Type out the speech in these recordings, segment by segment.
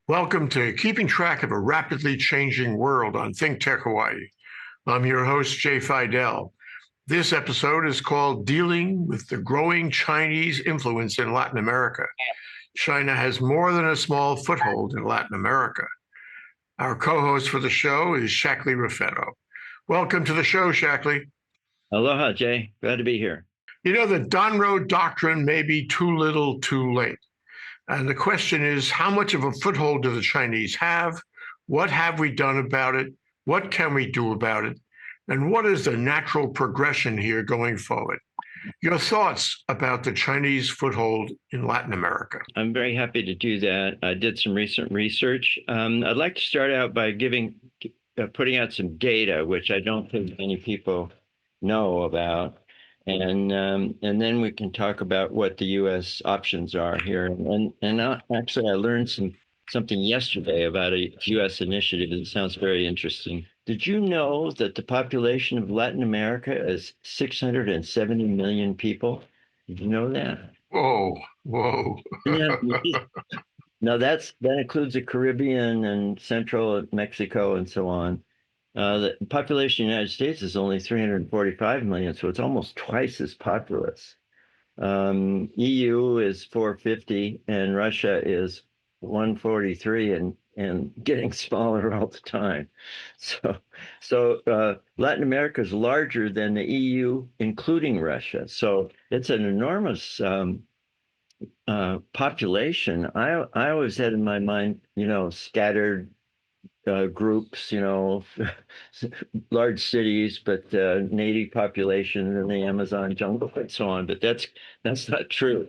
Welcome to Keeping Track of a Rapidly Changing World on ThinkTech Hawaii. I'm your host, Jay Fidell. This episode is called Dealing with the Growing Chinese Influence in Latin America. China has more than a small foothold in Latin America. Our co-host for the show is Shackley Raffetto. Welcome to the show, Shackley. Aloha, Jay. Glad to be here. You know, the Donroe Doctrine may be too little, too late. And the question is, how much of a foothold do the Chinese have? What have we done about it? What can we do about it? And what is the natural progression here going forward? Your thoughts about the Chinese foothold in Latin America? I'm very happy to do that. I did some recent research. I'd like to start out by putting out some data, which I don't think many people know about. And then we can talk about what the U.S. options are here. Actually, I learned something yesterday about a U.S. initiative that sounds very interesting. Did you know that the population of Latin America is 670 million people? Did you know that? Whoa. Now that includes the Caribbean and Central Mexico and so on. The population of the United States is only 345 million, so it's almost twice as populous. EU is 450, and Russia is 143, and getting smaller all the time. So Latin America is larger than the EU, including Russia. So it's an enormous population. I always had in my mind, scattered groups, large cities, but native population in the Amazon jungle and so on. But that's not true.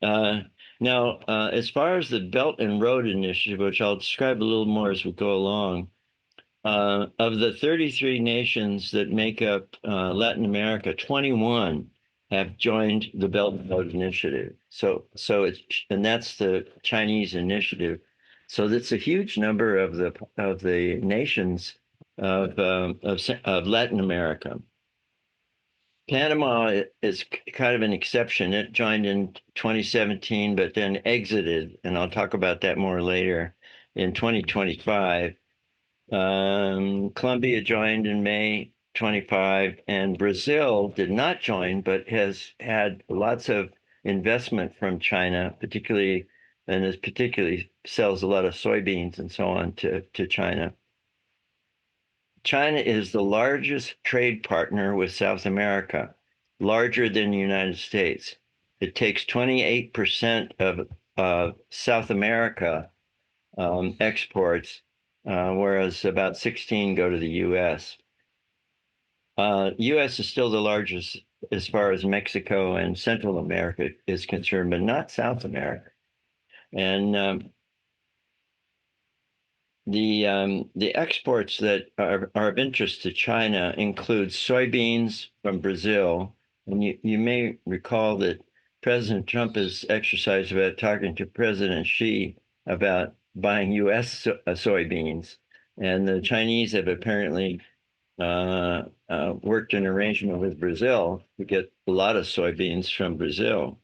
Now, as far as the Belt and Road Initiative, which I'll describe a little more as we go along, of the 33 nations that make up Latin America, 21 have joined the Belt and Road Initiative. So that's the Chinese initiative. So that's a huge number of the nations of Latin America. Panama is kind of an exception. It joined in 2017, but then exited, and I'll talk about that more later, in 2025. Colombia joined in May 25, and Brazil did not join, but has had lots of investment from China, particularly sells a lot of soybeans and so on to China. China is the largest trade partner with South America, larger than the United States. It takes 28% of South America exports, whereas about 16 go to the U.S. U.S. is still the largest as far as Mexico and Central America is concerned, but not South America. And the exports that are of interest to China include soybeans from Brazil. And you may recall that President Trump has exercised about talking to President Xi about buying U.S. Soybeans. And the Chinese have apparently worked an arrangement with Brazil to get a lot of soybeans from Brazil.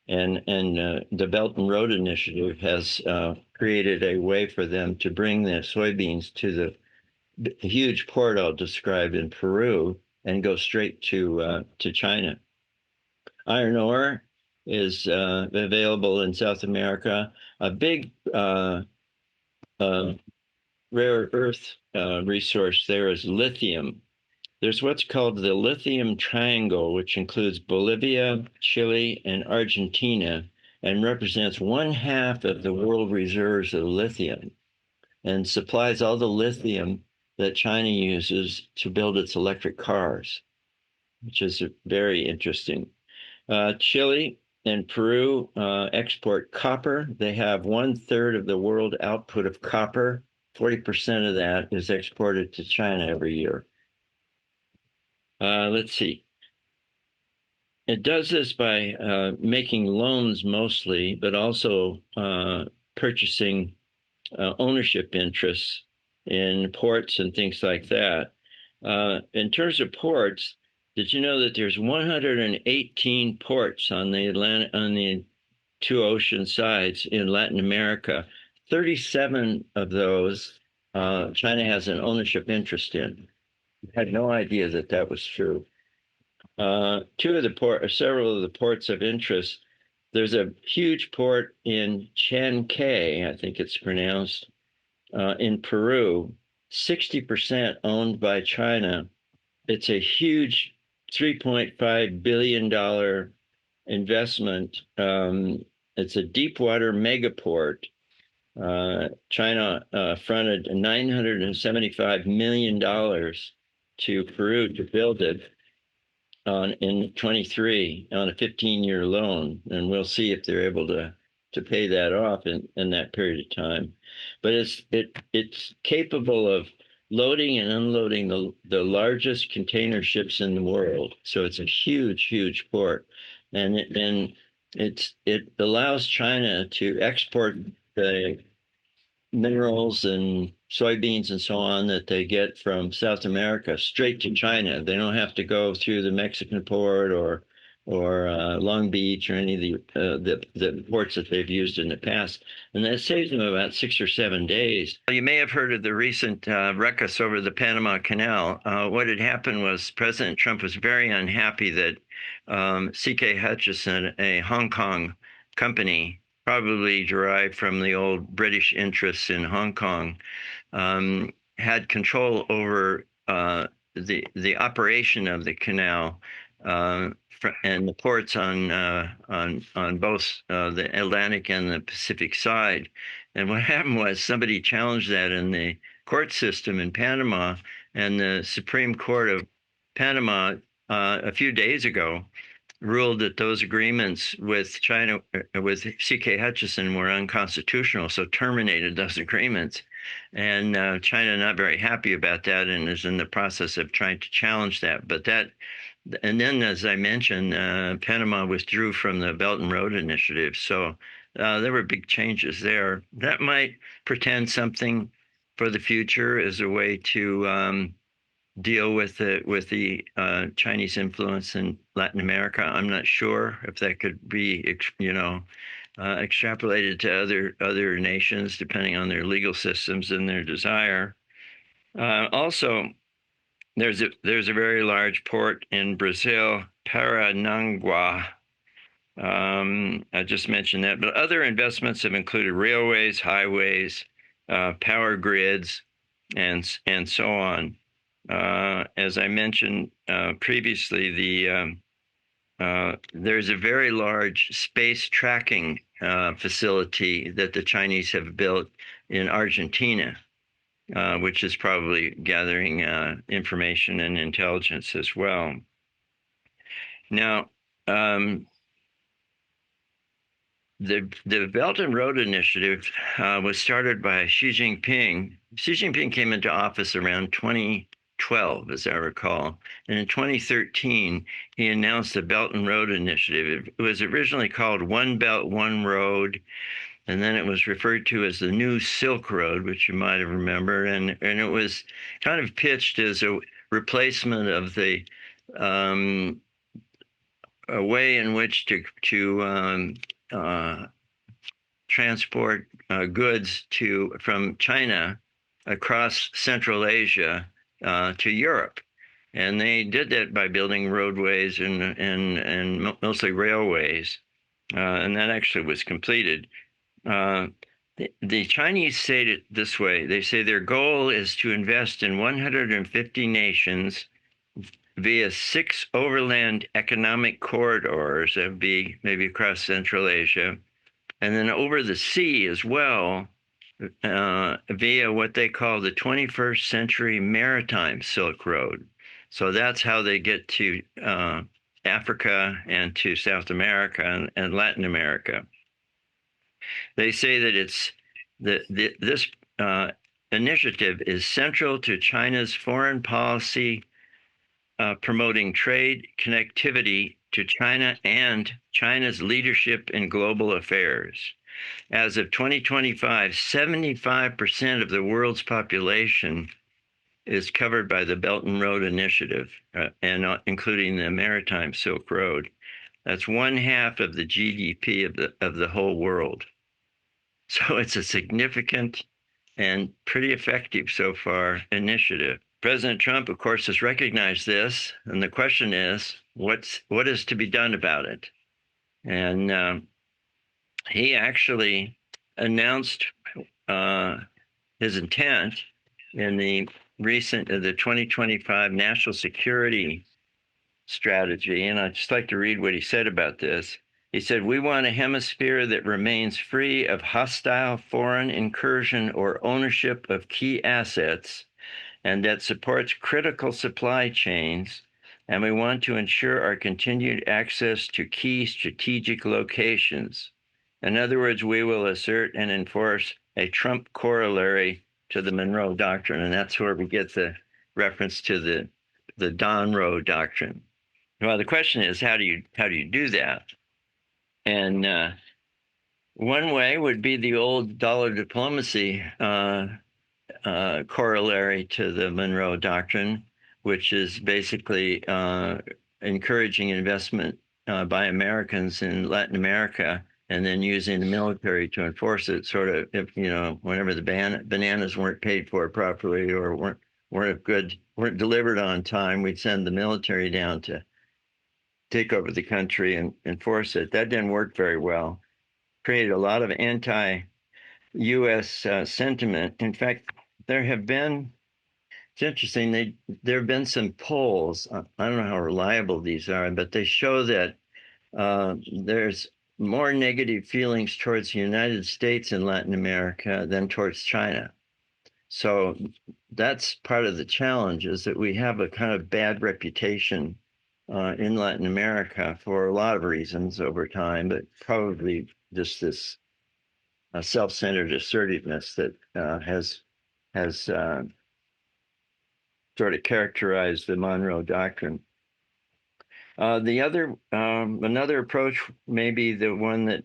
And the Belt and Road Initiative has created a way for them to bring the soybeans to the huge port I'll describe in Peru and go straight to China. Iron ore is available in South America. A big rare earth resource there is lithium. There's what's called the lithium triangle, which includes Bolivia, Chile, and Argentina, and represents 1/2 of the world reserves of lithium, and supplies all the lithium that China uses to build its electric cars, which is very interesting. Chile and Peru export copper. They have 1/3 of the world output of copper. 40% of that is exported to China every year. Let's see. It does this by making loans mostly, but also purchasing ownership interests in ports and things like that. In terms of ports, did you know that there's 118 ports on the two ocean sides in Latin America? 37 of those China has an ownership interest in. I had no idea that that was true. Several of the ports of interest. There's a huge port in Chancay, I think it's pronounced, in Peru, 60% owned by China. It's a huge $3.5 billion investment. It's a deep water megaport. China fronted $975 million to Peru to build it in 23 on a 15-year loan, and we'll see if they're able to pay that off in that period of time. But it's capable of loading and unloading the largest container ships in the world. So it's a huge port, and it allows China to export the minerals and soybeans and so on that they get from South America straight to China. They don't have to go through the Mexican port or Long Beach or any of the ports that they've used in the past, and that saves them about 6 or 7 days. You may have heard of the recent ruckus over the Panama Canal. What had happened was President Trump was very unhappy that C.K. Hutchison, a Hong Kong company, probably derived from the old British interests in Hong Kong, had control over the operation of the canal and the ports on both the Atlantic and the Pacific side. And what happened was somebody challenged that in the court system in Panama, and the Supreme Court of Panama a few days ago ruled that those agreements with China, with C.K. Hutchison, were unconstitutional, so terminated those agreements. And China not very happy about that and is in the process of trying to challenge that. But and then, as I mentioned, Panama withdrew from the Belt and Road Initiative. So there were big changes there. That might portend something for the future as a way to deal with the Chinese influence in Latin America. I'm not sure if that could be, extrapolated to other nations, depending on their legal systems and their desire. Also, there's a very large port in Brazil, Paranagua. I just mentioned that, but other investments have included railways, highways, power grids, and so on. As I mentioned previously, there's a very large space tracking facility that the Chinese have built in Argentina, which is probably gathering information and intelligence as well. Now, the Belt and Road Initiative was started by Xi Jinping. Xi Jinping came into office around 2012, as I recall. And in 2013, he announced the Belt and Road Initiative. It was originally called One Belt, One Road, and then it was referred to as the New Silk Road, which you might have remembered. And it was kind of pitched as a replacement of the a way in which to transport goods from China across Central Asia to Europe. And they did that by building roadways and mostly railways. And that actually was completed. The Chinese say it this way. They say their goal is to invest in 150 nations via 6 overland economic corridors, that would be maybe across Central Asia, and then over the sea as well, via what they call the 21st century maritime Silk Road. So that's how they get to Africa and to South America and Latin America. They say that this initiative is central to China's foreign policy, promoting trade connectivity to China and China's leadership in global affairs. As of 2025, 75% of the world's population is covered by the Belt and Road Initiative, and including the Maritime Silk Road. That's 1/2 of the GDP of the whole world. So it's a significant and pretty effective so far initiative. President Trump, of course, has recognized this, and the question is, what is to be done about it? And he actually announced his intent in the 2025 national security strategy, and I'd just like to read what he said about this. He said, "We want a hemisphere that remains free of hostile foreign incursion or ownership of key assets, and that supports critical supply chains. And we want to ensure our continued access to key strategic locations. In other words, we will assert and enforce a Trump corollary to the Monroe Doctrine." And that's where we get the reference to the Donroe Doctrine. Well, the question is, how do you do that? And one way would be the old dollar diplomacy corollary to the Monroe Doctrine, which is basically encouraging investment by Americans in Latin America, and then using the military to enforce it. Sort of, if whenever the bananas weren't paid for properly or weren't delivered on time, we'd send the military down to take over the country and enforce it. That didn't work very well. Created a lot of anti-U.S. sentiment. In fact, it's interesting, there have been some polls, I don't know how reliable these are, but they show that there's more negative feelings towards the United States in Latin America than towards China. So that's part of the challenge, is that we have a kind of bad reputation in Latin America for a lot of reasons over time, but probably just this self-centered assertiveness that has sort of characterized the Monroe Doctrine. Another approach may be the one that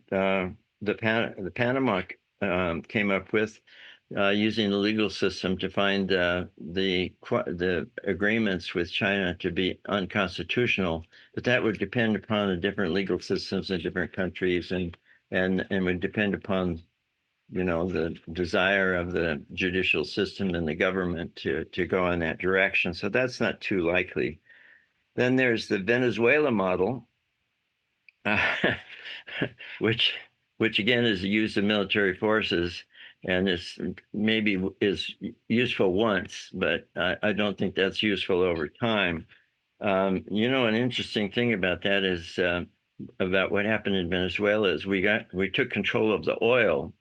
the Panama came up with, using the legal system to find the agreements with China to be unconstitutional. But that would depend upon the different legal systems in different countries, and would depend upon the desire of the judicial system and the government to go in that direction. So that's not too likely. Then there's the Venezuela model, which again is the use of military forces, and is useful once, but I don't think that's useful over time. An interesting thing about that is about what happened in Venezuela is we took control of the oil,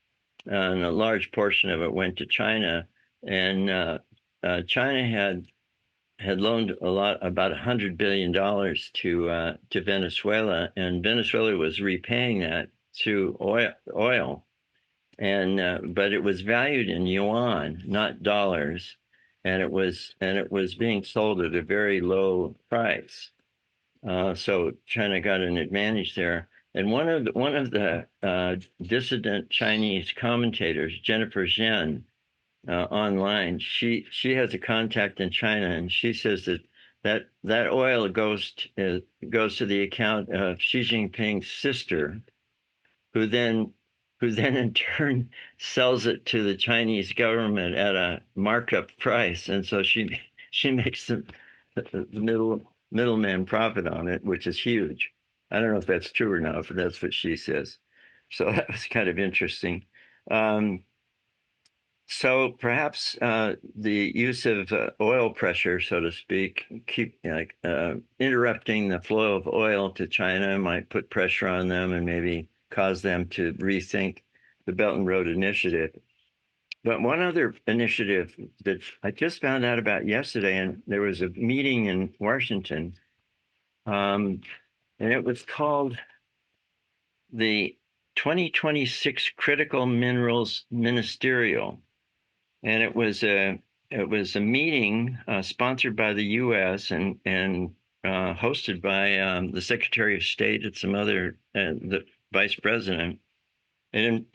and a large portion of it went to China, and China had loaned about $100 billion to Venezuela, and Venezuela was repaying that through oil, and but it was valued in yuan, not dollars, and it was being sold at a very low price. So China got an advantage there. And one of the dissident Chinese commentators, Jennifer Zhen, online, she has a contact in China, and she says that oil goes to the account of Xi Jinping's sister, who then in turn sells it to the Chinese government at a markup price, and so she makes the middleman profit on it, which is huge. I don't know if that's true or not, but that's what she says. So that was kind of interesting. So perhaps the use of oil pressure, so to speak, interrupting the flow of oil to China might put pressure on them and maybe cause them to rethink the Belt and Road Initiative. But one other initiative that I just found out about yesterday, and there was a meeting in Washington, and it was called the 2026 Critical Minerals Ministerial. And it was a meeting sponsored by the U.S. and hosted by the Secretary of State and some other the Vice President. And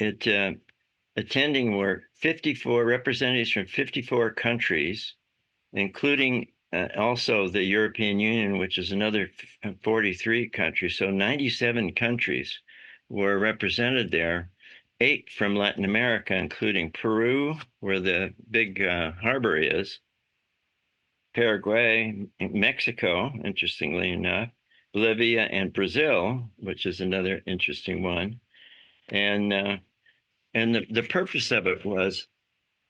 attending were 54 representatives from 54 countries, including also the European Union, which is another 43 countries. So 97 countries were represented there. 8 from Latin America, including Peru, where the big harbor is, Paraguay, Mexico, interestingly enough, Bolivia, and Brazil, which is another interesting one. And the purpose of it was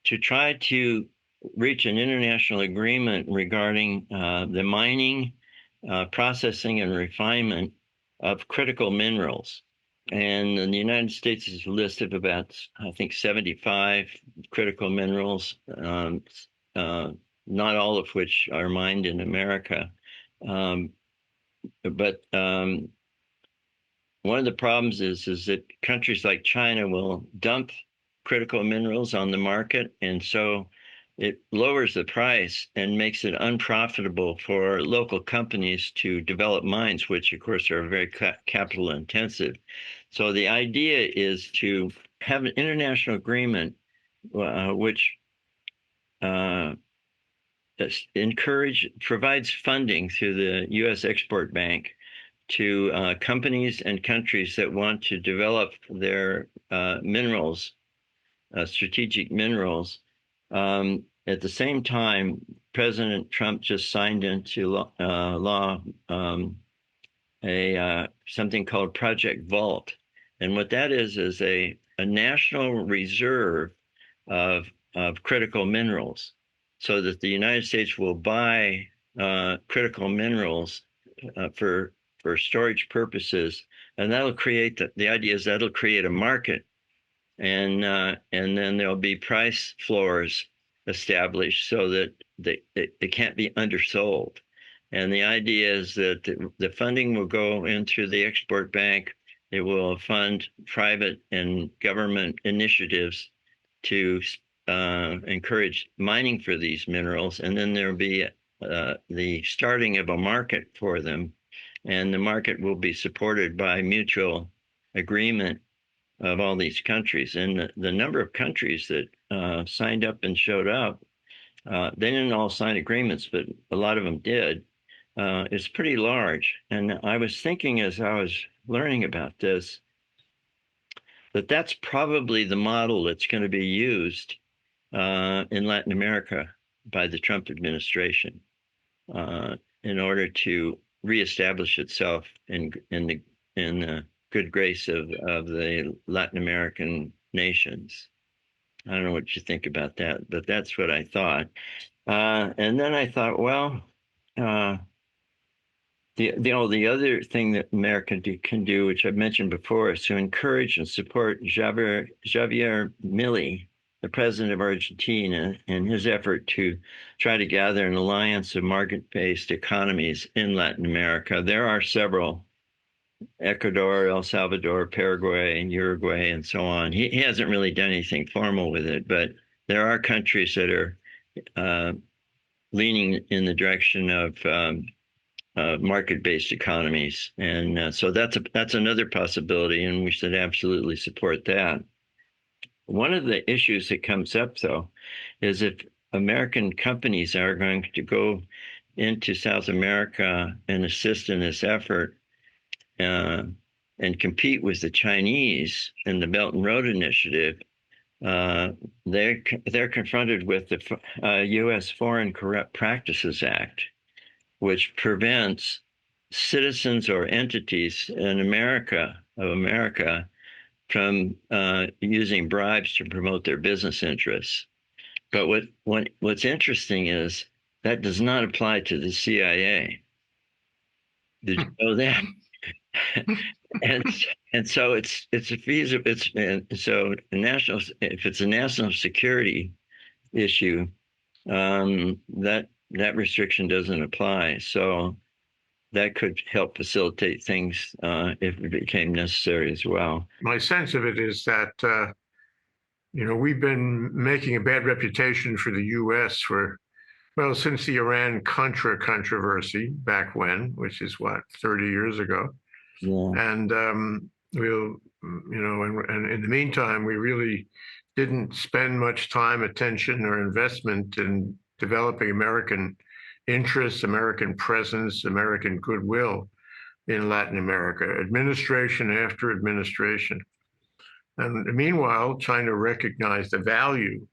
to try to reach an international agreement regarding the mining, processing, and refinement of critical minerals. And in the United States is a list of about, I think, 75 critical minerals, not all of which are mined in America. But one of the problems is that countries like China will dump critical minerals on the market, and so it lowers the price and makes it unprofitable for local companies to develop mines, which of course are very capital intensive. So the idea is to have an international agreement which provides funding through the U.S. Export Bank to companies and countries that want to develop their minerals, strategic minerals. At the same time, President Trump just signed into law something called Project Vault. And what that is a national reserve of critical minerals, so that the United States will buy critical minerals for storage purposes, and that'll create the idea is that'll create a market, and then there'll be price floors established so that they can't be undersold. And the idea is that the funding will go in through the Export Bank. It will fund private and government initiatives to encourage mining for these minerals, and then there'll be the starting of a market for them, and the market will be supported by mutual agreement of all these countries. And the number of countries that signed up and showed up, they didn't all sign agreements, but a lot of them did, is pretty large. And I was thinking as I was learning about this, that's probably the model that's going to be used in Latin America by the Trump administration in order to reestablish itself in the good grace of the Latin American nations. I don't know what you think about that, but that's what I thought. And then I thought, well, the other thing that America can do, which I've mentioned before, is to encourage and support Javier Milei, the president of Argentina, in his effort to try to gather an alliance of market-based economies in Latin America. There are several: Ecuador, El Salvador, Paraguay, and Uruguay, and so on. He hasn't really done anything formal with it, but there are countries that are leaning in the direction of market-based economies, and so that's another possibility, and we should absolutely support that. One of the issues that comes up, though, is if American companies are going to go into South America and assist in this effort and compete with the Chinese in the Belt and Road Initiative, they're confronted with the U.S. Foreign Corrupt Practices Act, which prevents citizens or entities in America from using bribes to promote their business interests. But what's interesting is that does not apply to the CIA. Did you know that? and so it's a feasible. So if it's a national security issue, that restriction doesn't apply. So that could help facilitate things if it became necessary as well. My sense of it is that we've been making a bad reputation for the U.S. since the Iran-Contra controversy back when, which is 30 years ago. Yeah. And and in the meantime, we really didn't spend much time, attention, or investment in developing American interests, American presence, American goodwill in Latin America, administration after administration. And meanwhile, China recognized the value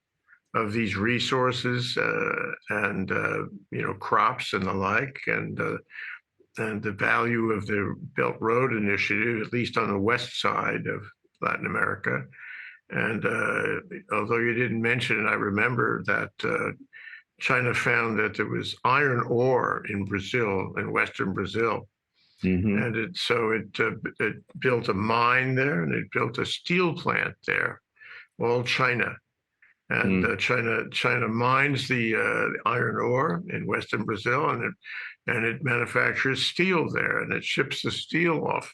of these resources and crops and the like, and the value of the Belt Road Initiative, at least on the west side of Latin America. And although you didn't mention it, I remember that China found that there was iron ore in Brazil, in Western Brazil. Mm-hmm. And it built a mine there, and it built a steel plant there, all China. And China mines the iron ore in Western Brazil, and it manufactures steel there, and it ships the steel off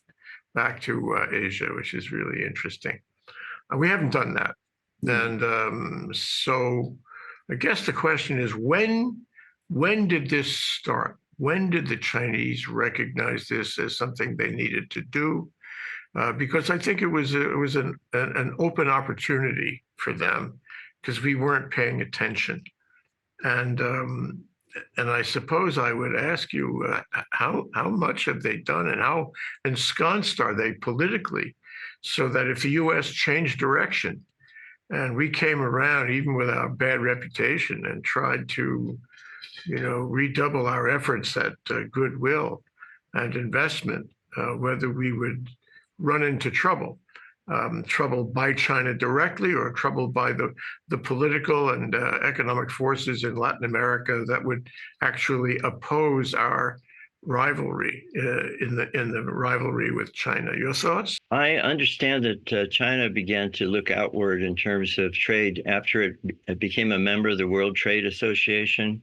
back to Asia, which is really interesting. We haven't done that. And so I guess the question is, when did this start? When did the Chinese recognize this as something they needed to do? Because I think it was an open opportunity for them, because we weren't paying attention. And I suppose I would ask you, how much have they done, and how ensconced are they politically, so that if the U.S. changed direction and we came around, even with our bad reputation, and tried to, redouble our efforts at goodwill and investment, whether we would run into trouble by China directly, or trouble by the political and economic forces in Latin America that would actually oppose our rivalry in the rivalry with China. Your thoughts? I understand that China began to look outward in terms of trade after it became a member of the World Trade Association,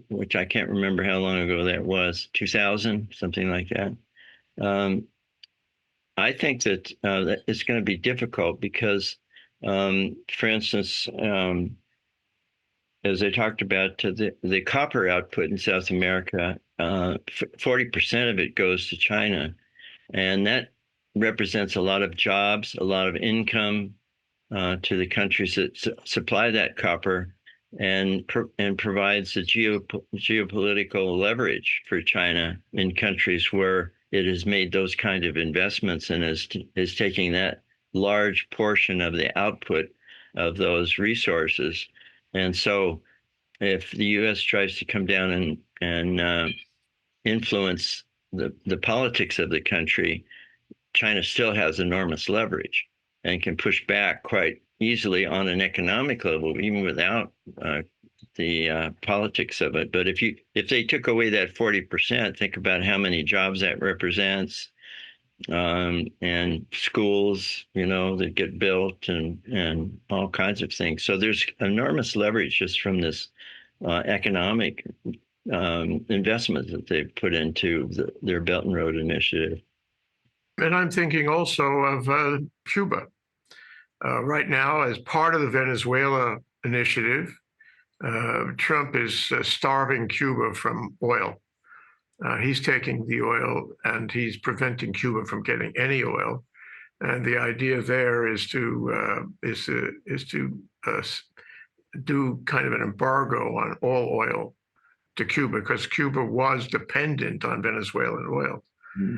which I can't remember how long ago that was, 2000, something like that. I think that it's going to be difficult because, for instance, as I talked about, the copper output in South America, 40% of it goes to China. And that represents a lot of jobs, a lot of income to the countries that supply that copper, and provides the geopolitical leverage for China in countries where it has made those kind of investments and is taking that large portion of the output of those resources. And so if the U.S. tries to come down and influence the politics of the country, China still has enormous leverage and can push back quite easily on an economic level, even without the politics of it. But if they took away that 40%, think about how many jobs that represents, and schools, that get built, and all kinds of things. So there's enormous leverage just from this economic investment that they've put into their Belt and Road Initiative. And I'm thinking also of Cuba. Right now, as part of the Venezuela initiative, Trump is starving Cuba from oil. He's taking the oil, and he's preventing Cuba from getting any oil. And the idea there is to do kind of an embargo on all oil to Cuba, because Cuba was dependent on Venezuelan oil. Mm-hmm.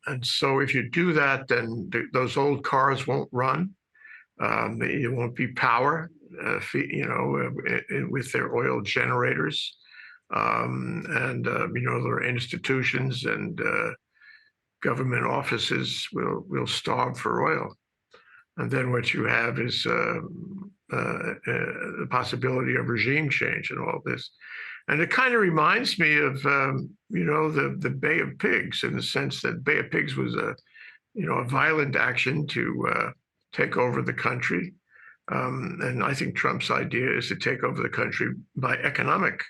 And so if you do that, then those old cars won't run. It won't be power, with their oil generators. There are institutions and government offices will starve for oil. And then what you have is the possibility of regime change and all this. And it kind of reminds me of, the Bay of Pigs, in the sense that Bay of Pigs was a violent action to take over the country. And I think Trump's idea is to take over the country by economic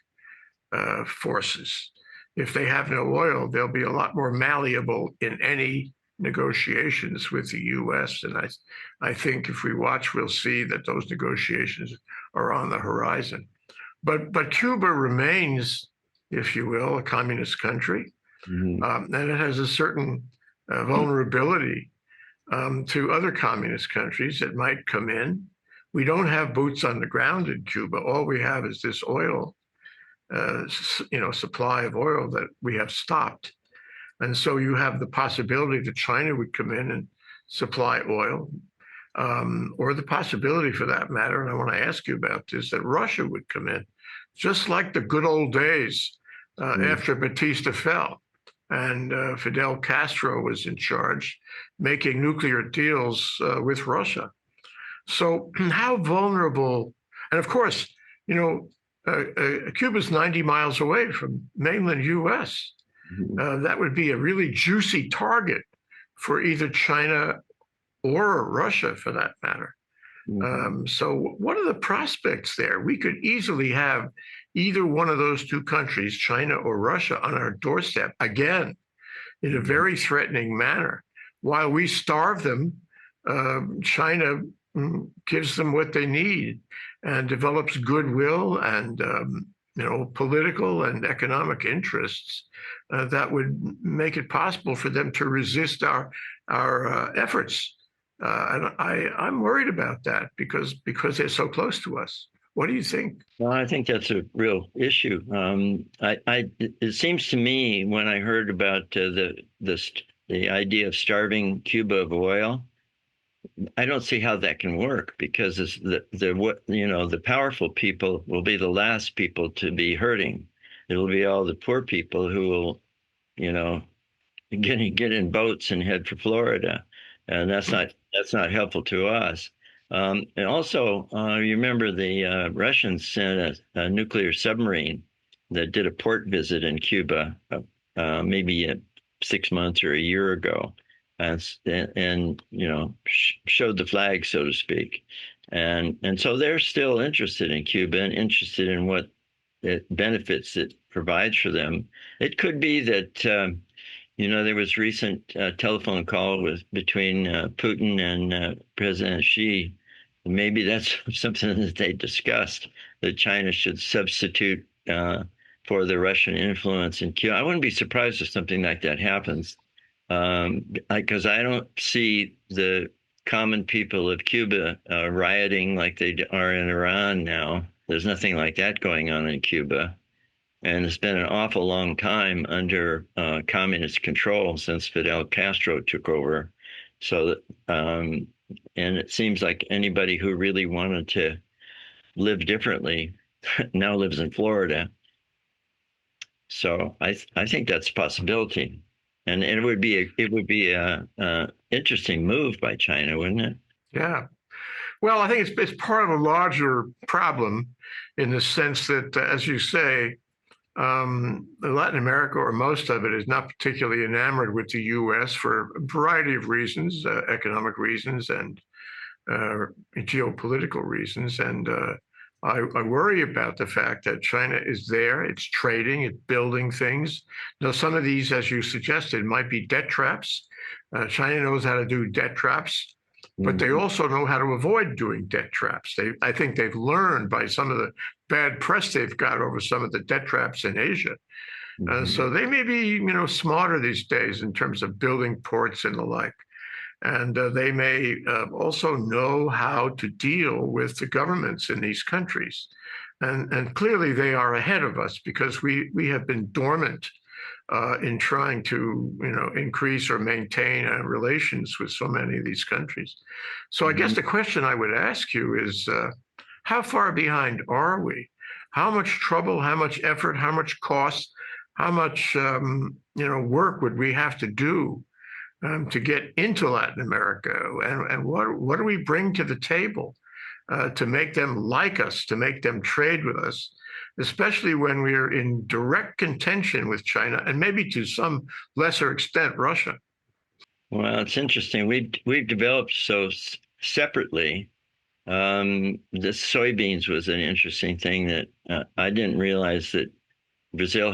forces. If they have no oil, they'll be a lot more malleable in any negotiations with the U.S. And I think if we watch, we'll see that those negotiations are on the horizon. But Cuba remains, if you will, a communist country, and it has a certain vulnerability to other communist countries that might come in. We don't have boots on the ground in Cuba. All we have is this oil, supply of oil that we have stopped. And so you have the possibility that China would come in and supply oil, or the possibility for that matter, and I want to ask you about this, that Russia would come in, just like the good old days after Batista fell and Fidel Castro was in charge, making nuclear deals with Russia. So how vulnerable, and of course, you know, Cuba's 90 miles away from mainland US. That would be a really juicy target for either China or Russia for that matter. So what are the prospects there? We could easily have either one of those two countries, China or Russia, on our doorstep again in a very threatening manner. While we starve them, China gives them what they need and develops goodwill and political and economic interests that would make it possible for them to resist our efforts. And I'm worried about that because they're so close to us. What do you think? Well, I think that's a real issue. It seems to me when I heard about the idea of starving Cuba of oil, I don't see how that can work because the powerful people will be the last people to be hurting. It'll be all the poor people who will, get in boats and head for Florida, and that's not helpful to us. And also, you remember the Russians sent a nuclear submarine that did a port visit in Cuba, maybe 6 months or a year ago, and showed the flag, so to speak. And so they're still interested in Cuba and interested in what benefits it provides for them. It could be that. There was recent telephone call between Putin and President Xi. Maybe that's something that they discussed, that China should substitute for the Russian influence in Cuba. I wouldn't be surprised if something like that happens, because I don't see the common people of Cuba rioting like they are in Iran now. There's nothing like that going on in Cuba. And it's been an awful long time under communist control since Fidel Castro took over. So, and it seems like anybody who really wanted to live differently now lives in Florida. So I think that's a possibility, and it would be a interesting move by China, wouldn't it? Yeah. Well, I think it's part of a larger problem in the sense that, as you say, Latin America, or most of it, is not particularly enamored with the U.S. for a variety of reasons, economic reasons and geopolitical reasons. And I worry about the fact that China is there, it's trading, it's building things. Now, some of these, as you suggested, might be debt traps. China knows how to do debt traps, but they also know how to avoid doing debt traps. I think they've learned by some of the bad press they've got over some of the debt traps in Asia. So they may be, smarter these days in terms of building ports and the like. And they may also know how to deal with the governments in these countries. And clearly they are ahead of us because we have been dormant in trying to, increase or maintain relations with so many of these countries. So I guess the question I would ask you is, how far behind are we? How much trouble, how much effort, how much cost, how much, work would we have to do to get into Latin America? And what do we bring to the table to make them like us, to make them trade with us? Especially when we're in direct contention with China and maybe to some lesser extent Russia. Well, it's interesting. We've developed so separately. The soybeans was an interesting thing that I didn't realize that Brazil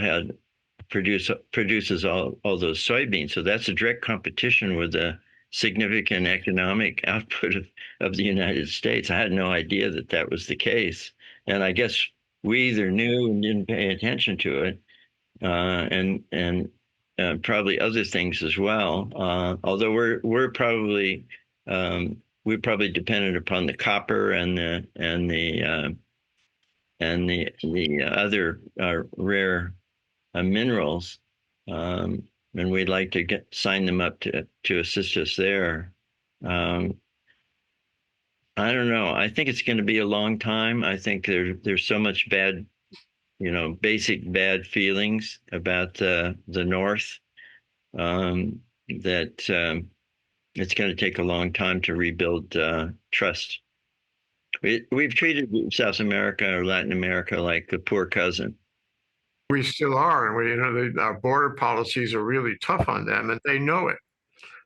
produces all those soybeans. So that's a direct competition with the significant economic output of the United States. I had no idea that was the case, and I guess we either knew and didn't pay attention to it, and probably other things as well. Although we're probably dependent upon the copper and the other rare minerals, and we'd like to sign them up to assist us there. Um, I don't know. I think it's going to be a long time. I think there's so much bad, basic bad feelings about the North, that it's going to take a long time to rebuild trust. We've treated South America or Latin America like a poor cousin. We still are, and our border policies are really tough on them, and they know it.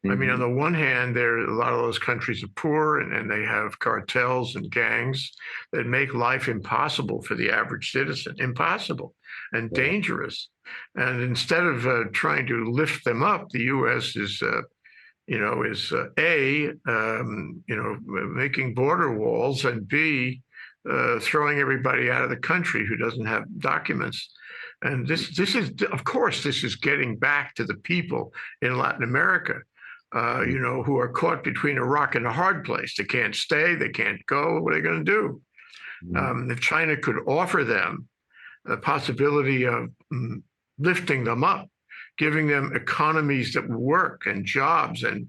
I mean, on the one hand, a lot of those countries are poor, and they have cartels and gangs that make life impossible for the average citizen, impossible and dangerous. And instead of trying to lift them up, the U.S. is making border walls, and B, throwing everybody out of the country who doesn't have documents. And this is, of course, this is getting back to the people in Latin America, who are caught between a rock and a hard place. They can't stay, they can't go. What are they going to do? If China could offer them the possibility of lifting them up, giving them economies that work and jobs and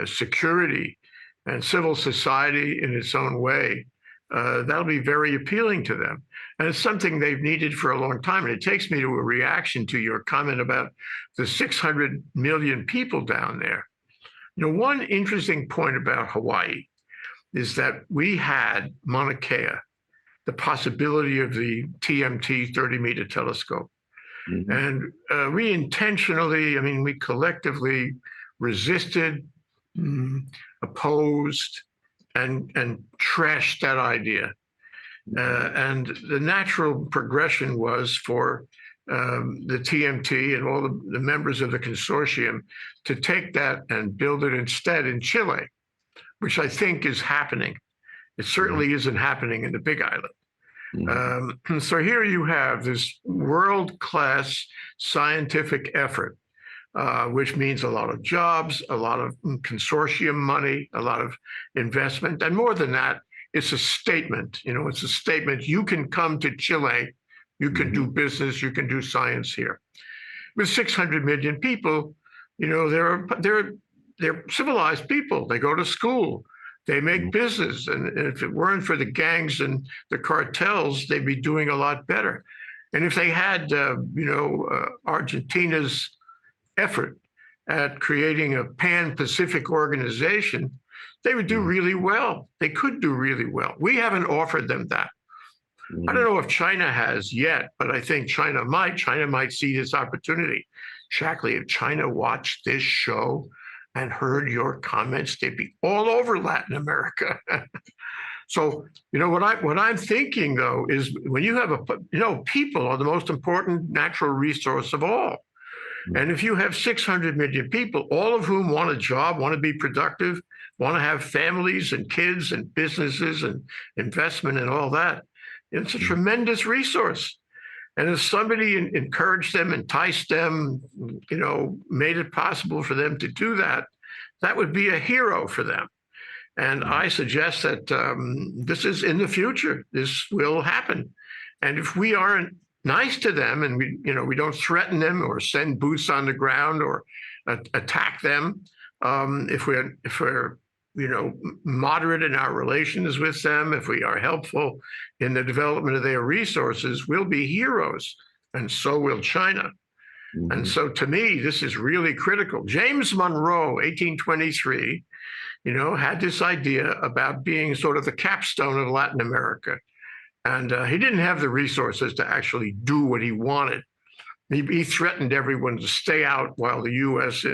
security and civil society in its own way, that'll be very appealing to them. And it's something they've needed for a long time. And it takes me to a reaction to your comment about the 600 million people down there. One interesting point about Hawaii is that we had Mauna Kea, the possibility of the TMT 30-meter telescope. And we intentionally, we collectively resisted, opposed, and trashed that idea. And the natural progression was for the TMT and all the members of the consortium to take that and build it instead in Chile, which I think is happening. It certainly isn't happening in the Big Island. So here you have this world-class scientific effort, which means a lot of jobs, a lot of consortium money, a lot of investment. And more than that, it's a statement. It's a statement. You can come to Chile, you can do business, you can do science here. With 600 million people, they're civilized people. They go to school. They make business, and if it weren't for the gangs and the cartels, they'd be doing a lot better. And if they had, Argentina's effort at creating a pan-Pacific organization, they would do really well. They could do really well. We haven't offered them that. I don't know if China has yet, but I think China might. China might see this opportunity. Shackley, if China watched this show and heard your comments, they'd be all over Latin America. So, what I'm thinking, though, is when you have people are the most important natural resource of all. And if you have 600 million people, all of whom want a job, want to be productive, want to have families and kids and businesses and investment and all that, it's a tremendous resource. And if somebody encouraged them, enticed them, made it possible for them to do that, that would be a hero for them. And I suggest that this is in the future. This will happen. And if we aren't nice to them and we don't threaten them or send boots on the ground or attack them, if we're moderate in our relations with them, if we are helpful in the development of their resources, we'll be heroes, and so will China. And so to me, this is really critical. James Monroe, 1823, had this idea about being sort of the capstone of Latin America. And he didn't have the resources to actually do what he wanted. He threatened everyone to stay out while the U.S.,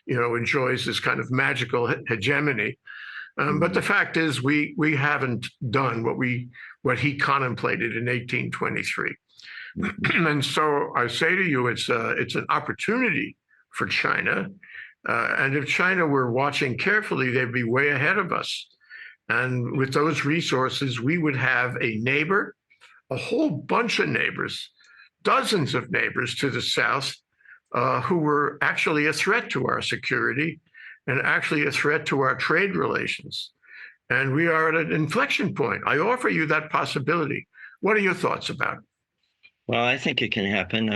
enjoys this kind of magical hegemony. But the fact is, we haven't done what he contemplated in 1823. And so I say to you, it's an opportunity for China. And if China were watching carefully, they'd be way ahead of us. And with those resources, we would have a neighbor, a whole bunch of neighbors, dozens of neighbors to the south, who were actually a threat to our security and actually a threat to our trade relations. And we are at an inflection point. I offer you that possibility. What are your thoughts about it? Well, I think it can happen.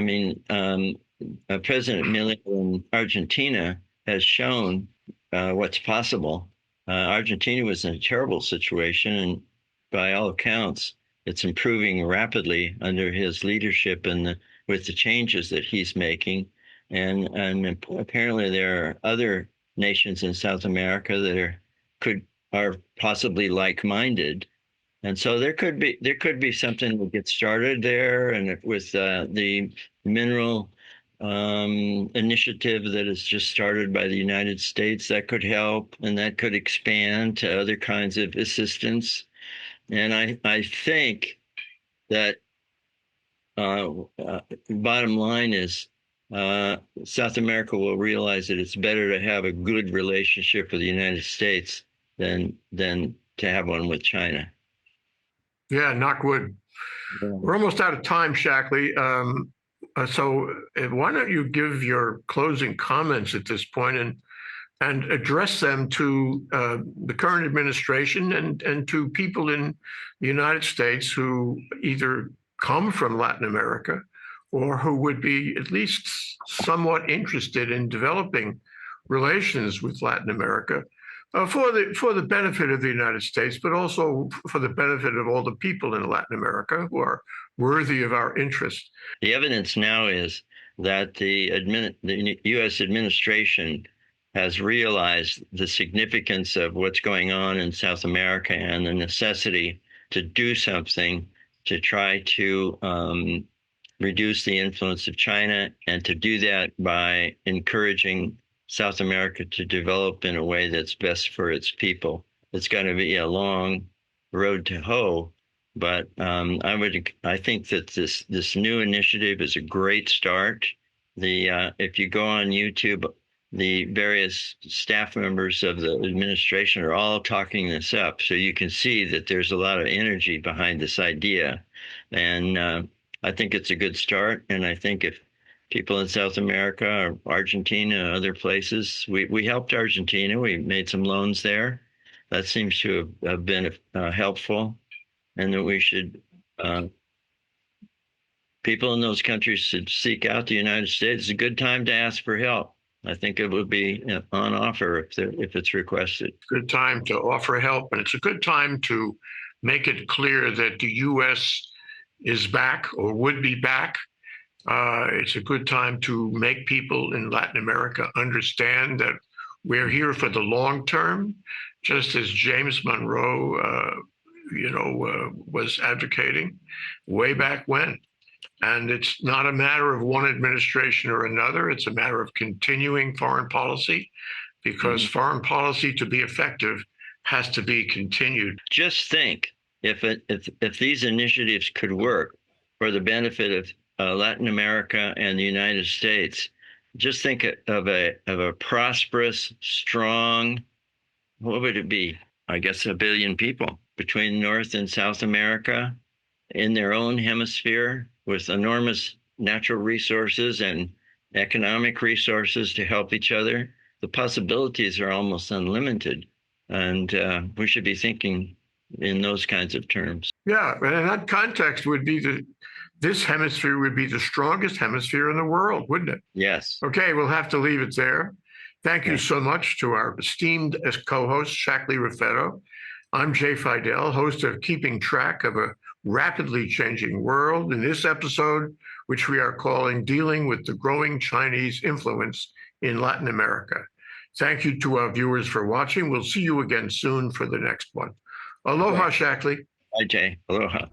President Milei in Argentina has shown what's possible. Argentina was in a terrible situation, and by all accounts, it's improving rapidly under his leadership and with the changes that he's making. And apparently there are other nations in South America that are possibly like-minded. And so there could be something that gets started there, and with the mineral initiative that is just started by the United States, that could help, and that could expand to other kinds of assistance. And I think that bottom line is South America will realize that it's better to have a good relationship with the United States than to have one with China. Yeah, knock wood. Yeah. We're almost out of time, Shackley. So why don't you give your closing comments at this point and address them to the current administration and to people in the United States who either come from Latin America or who would be at least somewhat interested in developing relations with Latin America for the benefit of the United States, but also for the benefit of all the people in Latin America who are worthy of our interest. The evidence now is that the U.S. administration has realized the significance of what's going on in South America and the necessity to do something to try to reduce the influence of China, and to do that by encouraging South America to develop in a way that's best for its people. It's going to be a long road to hoe, but I think that this new initiative is a great start. If you go on YouTube, the various staff members of the administration are all talking this up, so you can see that there's a lot of energy behind this idea, and I think it's a good start. And I think if people in South America, or Argentina, other places, we helped Argentina. We made some loans there. That seems to have been helpful, and that we should, people in those countries should seek out the United States. It's a good time to ask for help. I think it would be on offer if it's requested. Good time to offer help, and it's a good time to make it clear that the U.S. is back or would be back. It's a good time to make people in Latin America understand that we're here for the long term, just as James Monroe, was advocating way back when. And it's not a matter of one administration or another. It's a matter of continuing foreign policy, because foreign policy, to be effective, has to be continued. Just think, if these initiatives could work for the benefit of Latin America and the United States, just think of a prosperous, strong, what would it be? I guess 1 billion people between North and South America in their own hemisphere, with enormous natural resources and economic resources to help each other. The possibilities are almost unlimited, and we should be thinking in those kinds of terms. Yeah, and in that context would be this hemisphere would be the strongest hemisphere in the world, wouldn't it? Yes. Okay, we'll have to leave it there. Thank you so much to our esteemed co-host, Shackley Raffetto. I'm Jay Fidell, host of Keeping Track of a Rapidly Changing World, in this episode, which we are calling Dealing with the Growing Chinese Influence in Latin America. Thank you to our viewers for watching. We'll see you again soon for the next one. Aloha, Shackley. Bye, Jay. Aloha.